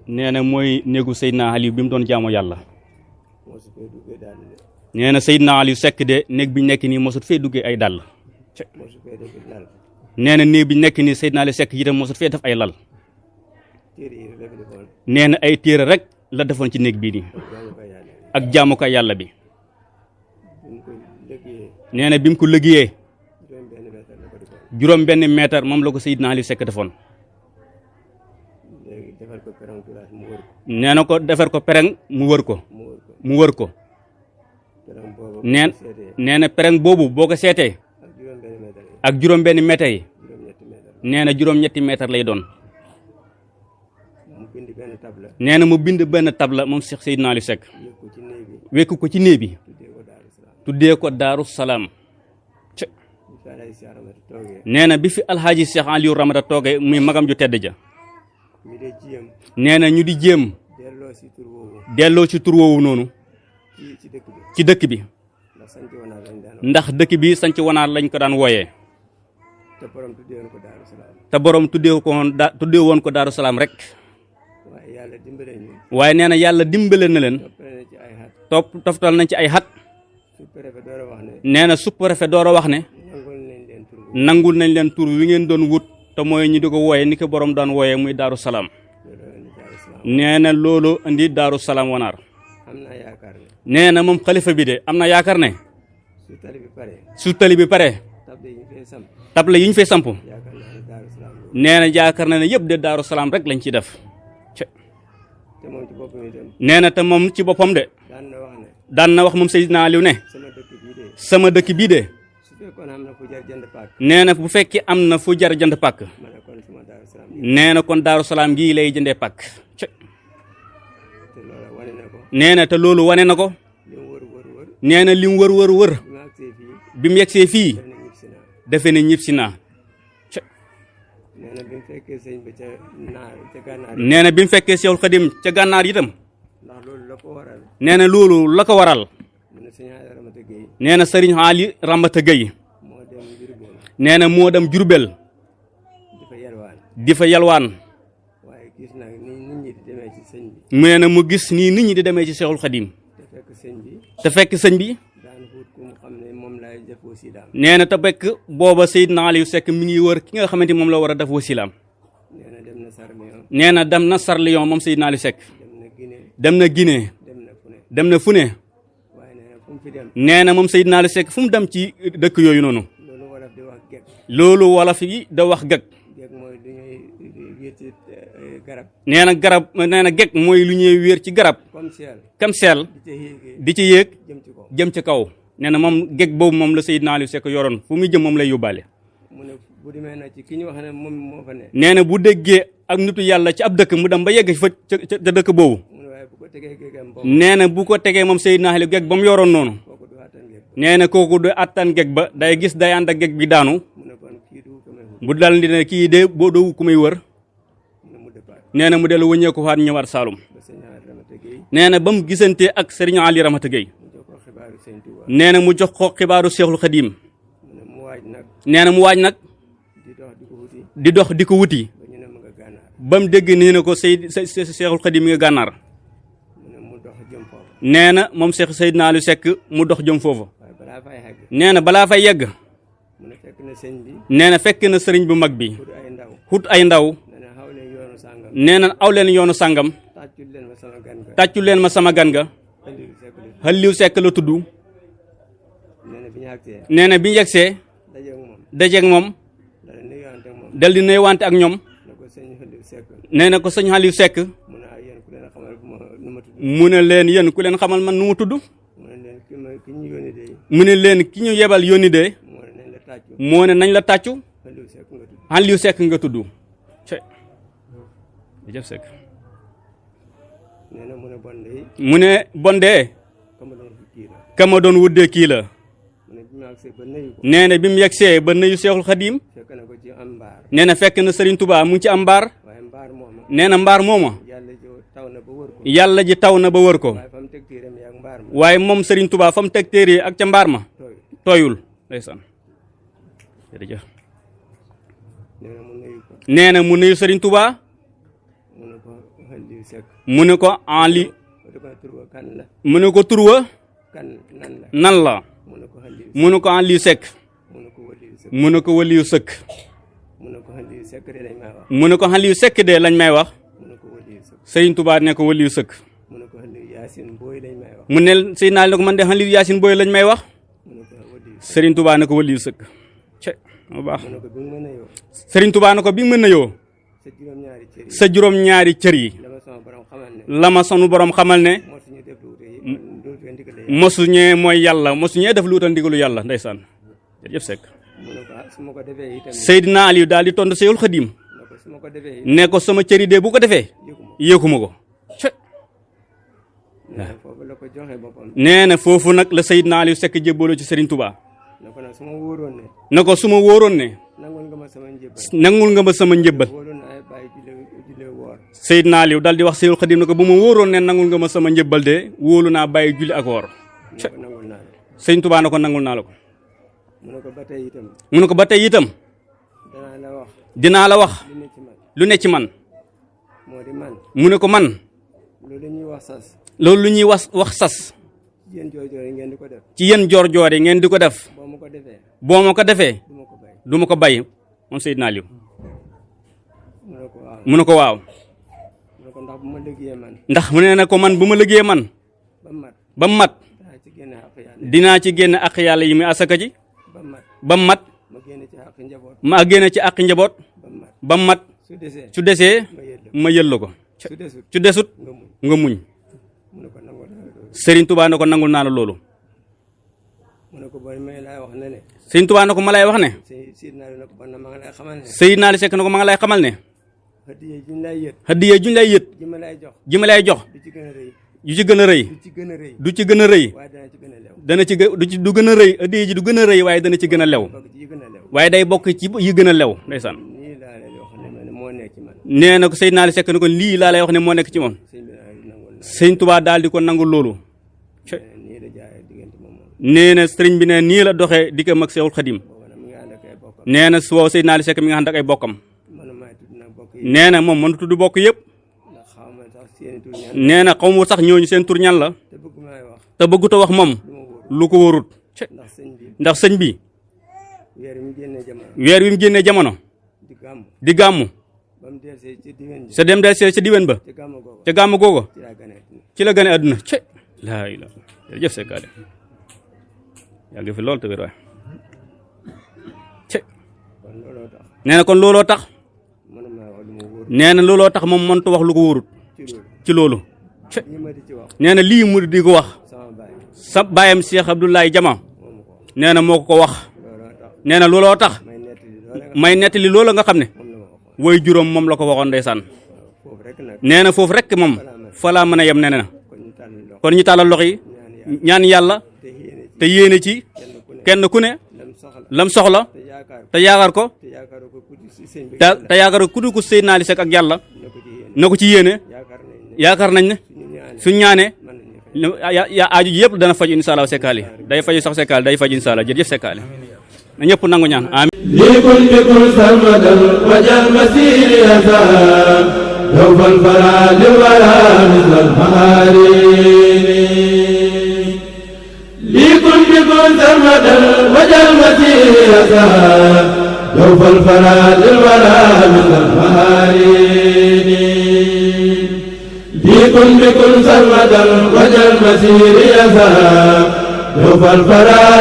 nee na mooy néegu Seydina Aliou bi mu doon jaamoo yàlla. nee na Seydina Aliou Seck de néeg bi nekk nii mosut fee duggee ay dàll. nee na néeg bi nekk nii Seydina Aliou Seck itam mosut fee def ay lal. nee na ay téere rek la defoon ci néeg bii nii ak jaamukaay yàlla bi. nee na bi mu ko liggéeyee juróom benn mètre moom la ko Seydina Aliou Seck defoon. nee na ko defar ko pereng mu wër ko mu wër ko. nee na pereng boobu boo ko seetee ak juróom benn mètre yi nee na juróom-ñetti mètre lay doon. nee na mu bind benn tabla moom Cheikh Seydina Aliou Seck wekku ko ci néeg bi tuddee ko Daaru Salaam. nee na bi fi alxaaji Cheikh Aliou Ramata toogee muy magam ju tedd ja. nee na ñu di jéem delloo ci tur woowu noonu ci dëkk bi ndax dëkk bi sanc wanaar lañ ko daan wooyee te borom tuddee woon ko Daaru Salaam rek. waaye nee na yàlla dimbale na leen toftal nañ ci ay xat. nee na sous-préfet door a wax ne nangul nañ leen tur wi ngeen doon wut te mooy ñu di ko wooye ni ko borom daan wooyee muy Daaru Salaam. nee na loolu indi Daaru Salaam wanaar. nee na moom xalifa bi de am na yaakaar ne su tali bi pare table yi ñu fay samp nee na yaakaar na ne yëpp de Daaru Salaam rek lañ ciy def. nee na te moom ci boppam de daan na wax moom Seydina Aliou ne sama dëkk bii de nee na bu fekkee am na fu jar jënd pàkk nee na kon Daaru Salaam gii lay jëndee pàkk. nee na te loolu wane na ko. nee na li mu wër bi mu yegsee fii defe ne ñib si naa. nee na bi mu fekkee Seexul Xadim ca gànnaar itam nee na loolu la ko waral nee na Sëriñ Ali Ramata Gueye nee na moo dem Jurbel di fa yalwaan nee na mu gis nii nit ñi di demee ci Seexul Xadim te fekk sëñ bi nee na te fekk booba Seydina Aliou Seck mi ngi wër ki nga xamante moom la war a def wasilaam. nee na dem na Sarliyon moom Seydina Aliou Seck dem na Guinée dem na fu ne. nee na moom Seydina Aliou Seck fu mu dem ci dëkk yooyu noonu loolu wala fi da wax gag. nee na garab nee na geg mooy lu ñuy wéer ci garab kam seel di ci yéeg jëm ci kaw. nee na moom geg boobu moom la Seydina Aliou Seck yoroon fu muy jëm moom lay yóbbaale. nee na bu déggee ak nitu yàlla ci ab dëkk mu dem ba yegg fa ca dëkk boobu. nee na bu ko tegee moom Seydina Aliou geg ba mu yoroon noonu. nee na kooku du attan geg ba day gis day ànd ak geg bi daanu. bu dal di ne kii de boo doo ku may wër. nee na mu dellu wëññeeku faat ñëwaat Saalum. nee na ba mu gisantee ak Serigne Ali Ramata Gueye. nee na mu jox ko xibaaru Seexul Xadim. nee na mu waaj nag di dox di ko wuti ba mu dégg nii na ko Seexul Xadim mi nga gànnaar. nee na moom Seydina Aliou Seck mu dox jëm foofu. nee na balaa fay yegg. nee na fekk na sëriñ bu mag bi xut ay ndaw. nee na aw leen yoonu sàngam tàccu leen ma sama gan ga Aliou Seck la tudd. nee na bi ñu yegsee dajeeg moom dal di nuyuwante ak ñoom. nee na ko sëñ Aliou Seck mu ne leen yéen ku leen xamal man nu mu tudd. mu ne leen ki ñu yebal yónni de moo ne nañ la tàccu Aliou Seck nga tudd. jëf Seck mu ne bondee kama doon wuddee kii la. nee na bi mu yegsee ba nuyu Seexul Xadim nee na fekk na Serigne Touba mu ngi ci am mbaar. nee na mbaar mooma yàlla ji taw na ba wër ko waaye moom Serigne Touba fa mu teg téere ak ca mbaar ma tooyul. ndeysaan jërëjëf. nee na mu nuyu Serigne Touba mu ne ko en li mu ne ko turwa nan la mu ne ko en li sekk mu ne ko waliyu sëkk mu ne ko en li sekk de lañ may wax Sëriñ Tuubaa ne ko waliyu sëkk mu ne Seydina ne ko man de en li Yaasin Booy lañ may wax Sëriñ Tuubaa ne ko waliyu sëkk bu baax Sëriñ Tuubaa ne ko bi nga mën a yoo sa juróom-ñaari cër yi la ma sunu borom xamal ne mosuñee mooy yàlla mosuñee def lu wutal ndigalu yàlla ndeysaan jërëjëf Seck Seydina Aliou daal di tontu Seexul Xadiim ne ko sama cër yi de bu ko defee yéeguma ko nee na foofu nag la Seydina Aliou Seck jébbaloo ci Sëriñ Tuubaa ne ko su ma wóoroon ne nangul nga ma sama njébbal Seydina Aliou daal di wax Seydul Xadim ne ko bu ma wóoroon ne nangul nga ma sama njébbal de wóolu naa bàyyi julli ak woor Sëriñ Tuubaa ne ko nangul naa la ko mu ne ko ba tey itam dinaa la wax lu ne ci man mu ne ko man loolu lu ñuy wax sas ci yéen joor yi ngeen di ko def boo ma ko defee du ma ko bàyyi moom Seydina Aliou mu ne ko waaw ndax mu ne na ko man bu ma liggéeyee man ba mat dinaa ci génn ak yàlla yi muy asaka ji ba mat ma génn ci ak njaboot ba mat su desee ma yëllu ko su desut nga muñ Sëriñ Tuubaa ne ko nangul naa la loolu Sëriñ Tuubaa ne ko ma lay wax ne Seydina Aliou Seck ne ko ma nga lay xamal ne hadiya juñ lay yët ji ma lay jox yu ci gën a rëy du ci gën a rëy dana ci du gën a rëy hadiya ji du gën a rëy waaye dana ci gën a lew waaye day bokk ci yi gën a lew ndeysaan nee na ko Seydina Aliou Seck ne ko lii laa lay wax ne moo nekk ci moom Sëriñ Tuubaa daal di ko nangul loolu nee na sëriñ bi ne nii la doxee diggam ak Seexul Xadim nee na su Seydina Aliou Seck mi nga ànd ak ay bokkam nee na moom mënu tudd bokk yëpp nee na xaw ma sax ñooñu seen tur ñan la te bëgguta wax moom lu ko wóorut ndax sëñ bi weer wi mu génnee jamono di gàmmu sa dem del see ca diwen ba ca gàmmu googu ci la gane àdduna ce laa ilaa jërëjëf Sekkaale yàgg fi loolu te wér waay ce nee na kon looloo tax nee na looloo tax moom mënut wax lu ko wóorut ci loolu ce nee na lii mu di ko wax sa baayam Cheikh Abdoulaye Jama nee na moo ko wax nee na looloo tax may nettali loola nga xam ne woy juróom moom la ko waxoon ndeysaan nee na foofu rek moom fa laa mën a yem nee na kon ñu tàllal loxo yi ñaan yàlla te yéene ci kenn ku ne lam soxla te yaakaar ko te yaakaar ko ku dul ko Seydina Aliou Seck ak yàlla na ko ci yéene yaakaar nañ ne suñ ñaanee ya aaju ji yëpp dana faju insha Allah Sekkaale day faju sax Sekkaale day faju insha Allah jërëjëf Sekkaale na ñëpp nangu ñaan amiin لكل بكل سرمدا وجل مسير يزال يوم الفراد ولا مثل المهارين لكل بكل سرمدا وجل مسير يزال يوم الفراد ولا مثل المهارين لكل بكل سرمدا وجل مسير يزال يوم الفراد